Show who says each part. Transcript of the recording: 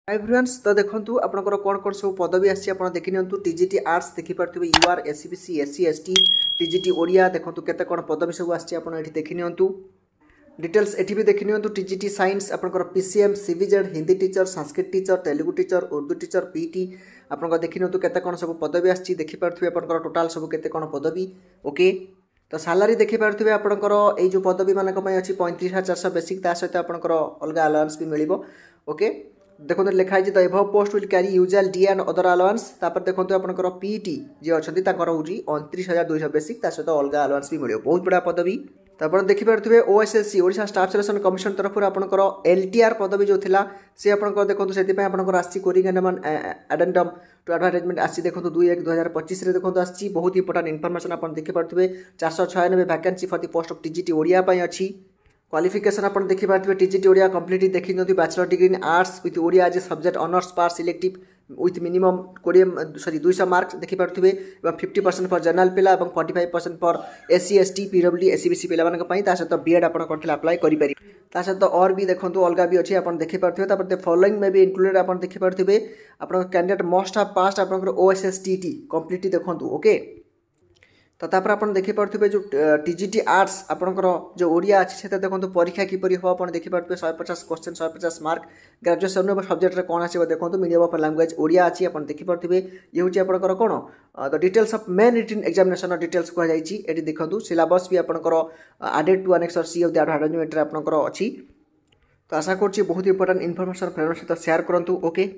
Speaker 1: Everyone's तो देखो आपंकर कौन कौन सब पदवी आसी देखी टीजीटी आर्ट्स देखिपे UR SEBC SC ST TGT Odia देखो केते कौन पदवी सब आसी देखी डिटेल्स एटी भी देखी टीजीटी साइंस आपंकर PCM CBZ Hindi teacher Sanskrit teacher Telugu teacher Urdu teacher PT आप देखी केते कौन सब पदवी आसी देखिपे आपंकर टोटाल सब केते कौन पदवी ओके। तो सालारी देखिपे आपंकर जो पदवी मानक अच्छी 35,400 बेसिक ता सहित आपंकर अलग अलाउंस भी मिल ओके। देखो लिखाई द एभव पोस्ट विल क्यारी usual D and other allowance तापर देखो आपंकर पीटी जी अच्छा हूँ 29,200 बेसिक ता सहित अलग अलाउंस भी मिले बहुत बड़ा पदवी। तो आप देखिपे OSSC Odisha staff selection commission तरफ आपंकर एलटीआर पदवी जो था सी आप देखो से आसी कोरिंगन एडेंडम टू एडवर्टाइजमेंट आसी देखो 2/1/2025 देखो आसी बहुत इंपोर्टेंट इनफॉरमेशन आप देखिपे 496 vacancy for the post of TGT Odia अच्छी क्वालिफिकेशन आप देखिपे टीजीटी ओडिया कंप्लीट देखी bachelor degree in arts with Odia as a subject honours पार सिलेक्टिव विथ मिनिमम 200 मार्क्स देखिपे 50% फॉर जनरल पिला 45% for SC ST PWD SEBC पिला सहित बीएड आप अप्लाई करेंगे सहित और भी देखो अलग भी अच्छी आप देखिपे फॉलोइंग में भी इनक्लूडेड आप देखिपे आप कैंडिडेट मस्ट हैव पास्ट आप ओएसएसटीटी कंप्लीट देखो ओके। तो तापर आप देखिपे जो टीजीटी आर्ट्स आपंकर जो ओडिया अच्छे से देखो परीक्षा किपरि हो आप देखिपे 150 क्वेश्चन 150 मार्क ग्रेजुएशन सब्जेक्ट कौन आसो देखो मीडियम ऑफ लैंग्वेज ओडिया अच्छी आप देखिपे ये हूँ आपंकर कौन the details of main written examination details कहुई देखो सिलेबस भी आपंकर added to annex C of the advertisement आपंकर अच्छी। तो आशा करुँच बहुत इंपोर्टेंट इनफॉरमेशन फ्रेंड्स सहित शेयर करूँ ओके।